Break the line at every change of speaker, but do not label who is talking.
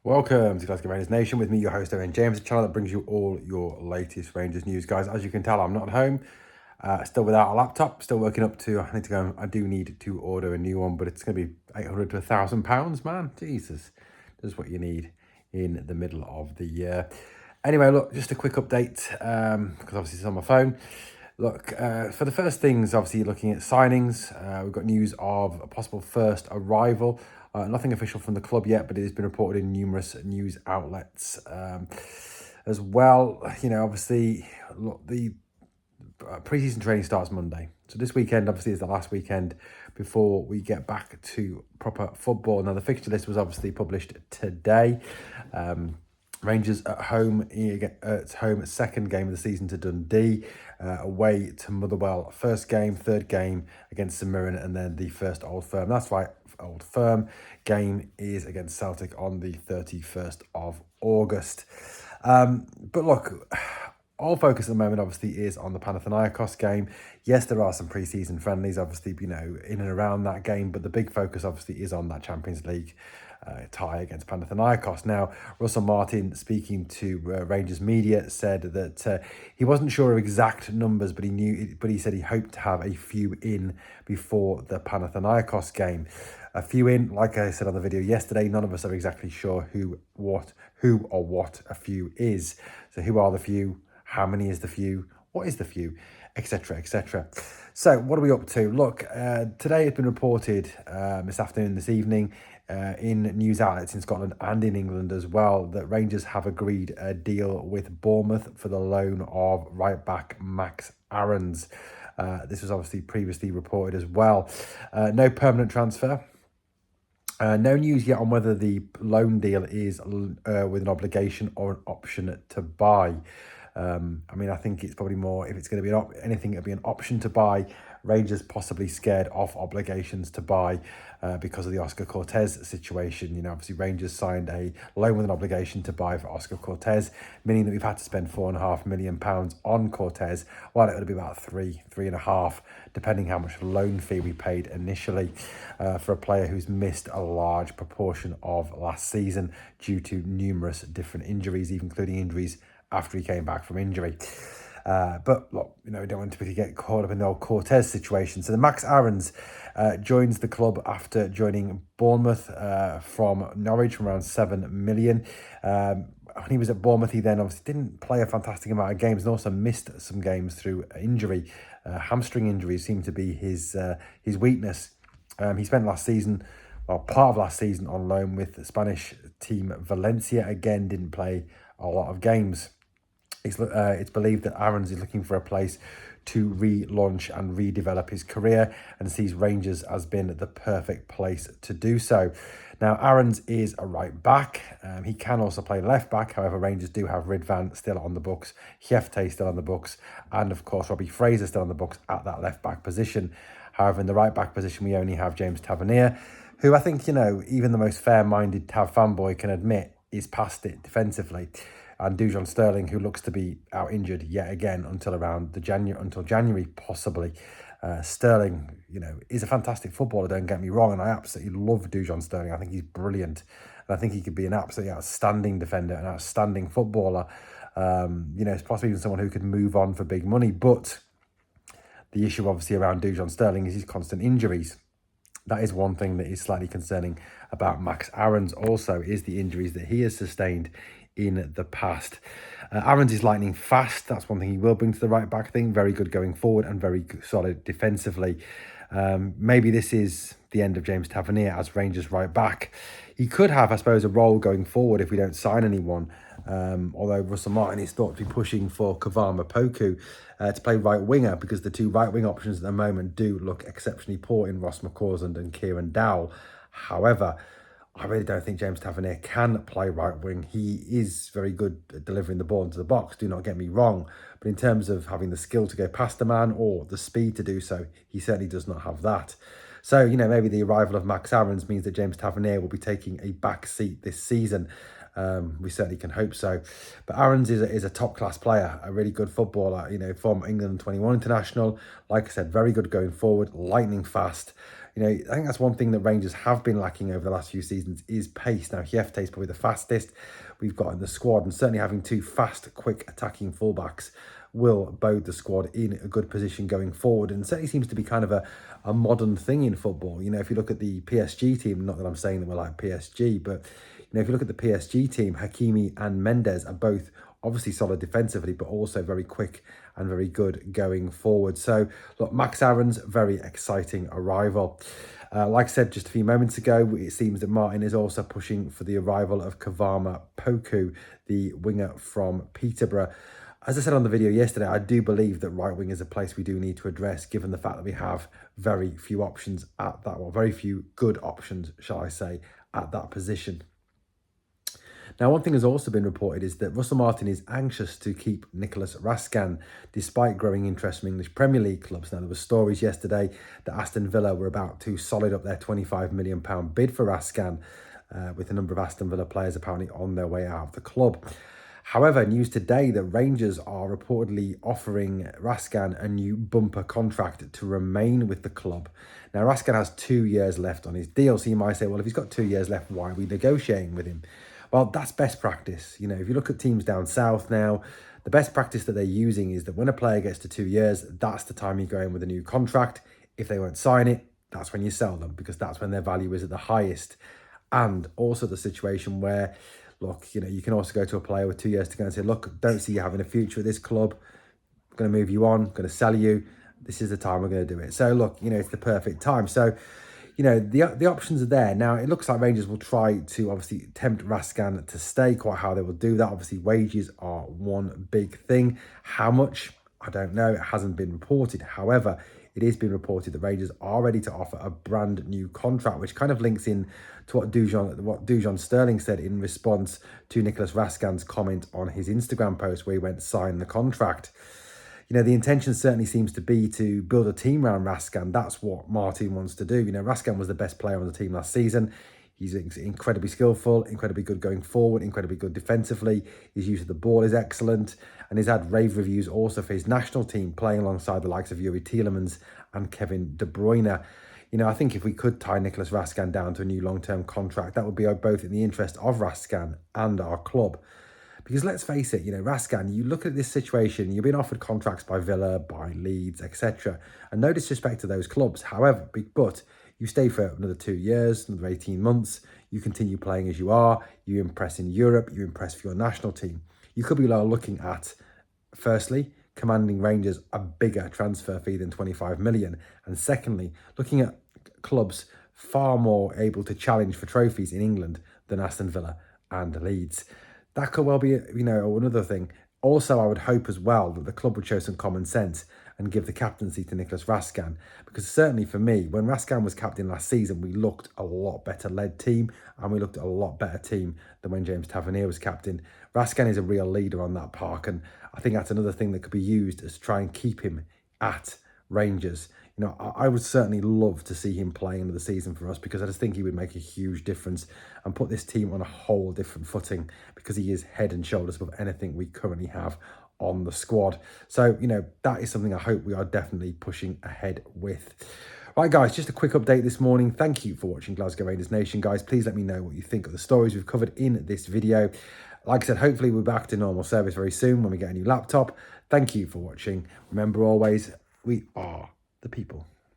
Welcome to Glasgow Rangers Nation with me, your host, Owen James, a channel that brings you all your latest Rangers news. Guys, as you can tell, I'm not at home, still without a laptop, still working up to, I do need to order a new one, but it's going to be 800 to £1,000, man. Jesus, that's what you need in the middle of the year. Anyway, look, just a quick update, because obviously it's on my phone. Look, for the first things, obviously looking at signings, we've got news of a possible first arrival. Nothing official from the club yet, but it has been reported in numerous news outlets as well. You know, obviously, look, the pre-season training starts Monday. So this weekend, obviously, is the last weekend before we get back to proper football. Now, the fixture list was obviously published today. Rangers at home, second game of the season to Dundee, away to Motherwell, first game, third game against St Mirren, and then the first Old Firm. That's right, Old Firm game is against Celtic on the 31st of August. But look, all focus at the moment obviously is on the Panathinaikos game. Yes, there are some pre-season friendlies, obviously, in and around that game, but the big focus obviously is on that Champions League tie against Panathinaikos. Now, Russell Martin, speaking to Rangers media, said that he wasn't sure of exact numbers, but he said he hoped to have a few in before the Panathinaikos game. A few in, like I said on the video yesterday, none of us are exactly sure who or what a few is. So who are the few? How many is the few? What is the few? Etc. etc. So what are we up to? Look, today it's been reported this evening in news outlets in Scotland and in England as well that Rangers have agreed a deal with Bournemouth for the loan of right back Max Aarons. This was obviously previously reported as well. No permanent transfer. No news yet on whether the loan deal is with an obligation or an option to buy. I think it's probably more, if it's going to be anything, it'll be an option to buy. Rangers possibly scared off obligations to buy because of the Oscar Cortez situation. You know, obviously Rangers signed a loan with an obligation to buy for Oscar Cortez, meaning that we've had to spend £4.5 million on Cortez, while it would be about three and a half, depending how much loan fee we paid initially for a player who's missed a large proportion of last season due to numerous different injuries, even including injuries after he came back from injury. But look, we don't want to get caught up in the old Cortez situation. So the Max Aarons joins the club after joining Bournemouth from Norwich from around 7 million. When he was at Bournemouth, he then obviously didn't play a fantastic amount of games and also missed some games through injury. Hamstring injuries seem to be his weakness. He spent part of last season on loan with the Spanish team Valencia. Again, didn't play a lot of games. It's believed that Aarons is looking for a place to relaunch and redevelop his career and sees Rangers as being the perfect place to do so. Now, Aarons is a right back. He can also play left back. However, Rangers do have Ridvan still on the books, Hefte still on the books, and of course, Robbie Fraser still on the books at that left back position. However, in the right back position, we only have James Tavernier, who I think, even the most fair-minded Tav fanboy can admit is past it defensively. And Dujon Sterling, who looks to be out injured yet again until January possibly. Sterling, is a fantastic footballer, don't get me wrong, and I absolutely love Dujon Sterling. I think he's brilliant, and I think he could be an absolutely outstanding defender, an outstanding footballer. It's possibly even someone who could move on for big money. But the issue, obviously, around Dujon Sterling is his constant injuries. That is one thing that is slightly concerning about Max Aarons also, is the injuries that he has sustained in the past. Aarons is lightning fast. That's one thing he will bring to the right back thing. Very good going forward and very solid defensively. Maybe this is the end of James Tavernier as Rangers right back. He could have, I suppose, a role going forward if we don't sign anyone. Although Russell Martin is thought to be pushing for Kavama Poku to play right winger, because the two right wing options at the moment do look exceptionally poor in Ross McCausland and Kieran Dowell. However, I really don't think James Tavernier can play right wing. He is very good at delivering the ball into the box, do not get me wrong. But in terms of having the skill to go past a man or the speed to do so, he certainly does not have that. So, maybe the arrival of Max Aarons means that James Tavernier will be taking a back seat this season. We certainly can hope so. But Aarons is a top-class player, a really good footballer, from England 21 international. Like I said, very good going forward, lightning fast. You know, I think that's one thing that Rangers have been lacking over the last few seasons is pace. Now, Hiefte is probably the fastest we've got in the squad, and certainly having two fast, quick attacking fullbacks will bode the squad in a good position going forward, and certainly seems to be kind of a modern thing in football. You know, if you look at the PSG team, not that I'm saying that we're like PSG, but you know, if you look at the PSG team, Hakimi and Mendes are both obviously solid defensively, but also very quick and very good going forward. So look, Max Aaron's very exciting arrival. Like I said just a few moments ago, it seems that Martin is also pushing for the arrival of Kavama Poku, the winger from Peterborough. As I said on the video yesterday, I do believe that right wing is a place we do need to address, given the fact that we have very few options at that, well, very few good options, shall I say, at that position. Now, one thing has also been reported is that Russell Martin is anxious to keep Nicolas Raskin, despite growing interest from English Premier League clubs. Now, there were stories yesterday that Aston Villa were about to solid up their £25 million bid for Raskin, with a number of Aston Villa players apparently on their way out of the club. However, news today that Rangers are reportedly offering Raskin a new bumper contract to remain with the club. Now, Raskin has 2 years left on his deal, so you might say, well, if he's got 2 years left, why are we negotiating with him? Well, that's best practice. You know, if you look at teams down south now, the best practice that they're using is that when a player gets to 2 years, that's the time you go in with a new contract. If they won't sign it, that's when you sell them, because that's when their value is at the highest. And also the situation where, look, you know, you can also go to a player with 2 years to go and say, look, don't see you having a future at this club. I'm going to move you on, I'm going to sell you. This is the time we're going to do it. So, look, you know, it's the perfect time. So, you know, the options are there. Now, it looks like Rangers will try to obviously tempt Raskin to stay. Quite how they will do that. Obviously, wages are one big thing. How much? I don't know. It hasn't been reported. However, it is being reported that Rangers are ready to offer a brand new contract, which kind of links in to what Dujon Sterling said in response to Nicolas Raskin's comment on his Instagram post where he went sign the contract. You know, the intention certainly seems to be to build a team around Raskin. That's what Martin wants to do. You know, Raskin was the best player on the team last season. He's incredibly skillful, incredibly good going forward, incredibly good defensively. His use of the ball is excellent. And he's had rave reviews also for his national team, playing alongside the likes of Yuri Tielemans and Kevin De Bruyne. You know, I think if we could tie Nicolas Raskin down to a new long-term contract, that would be both in the interest of Raskin and our club. Because let's face it, you know, Raskin, you look at this situation, you're being offered contracts by Villa, by Leeds, etc. And no disrespect to those clubs. However, but you stay for another 2 years, another 18 months, you continue playing as you are, you impress in Europe, you impress for your national team. You could be looking at, firstly, commanding Rangers a bigger transfer fee than 25 million. And secondly, looking at clubs far more able to challenge for trophies in England than Aston Villa and Leeds. That could well be, you know, another thing. Also, I would hope as well that the club would show some common sense and give the captaincy to Nicolas Raskin. Because certainly for me, when Raskin was captain last season, we looked a lot better led team and we looked at a lot better team than when James Tavernier was captain. Raskin is a real leader on that park, and I think that's another thing that could be used as to try and keep him at Rangers. You know, I would certainly love to see him play into the season for us, because I just think he would make a huge difference and put this team on a whole different footing, because he is head and shoulders above anything we currently have on the squad. So, you know, that is something I hope we are definitely pushing ahead with. Right, guys, just a quick update this morning. Thank you for watching Glasgow Rangers Nation, guys. Please let me know what you think of the stories we've covered in this video. Like I said, hopefully we're back to normal service very soon when we get a new laptop. Thank you for watching. Remember always, we are the people.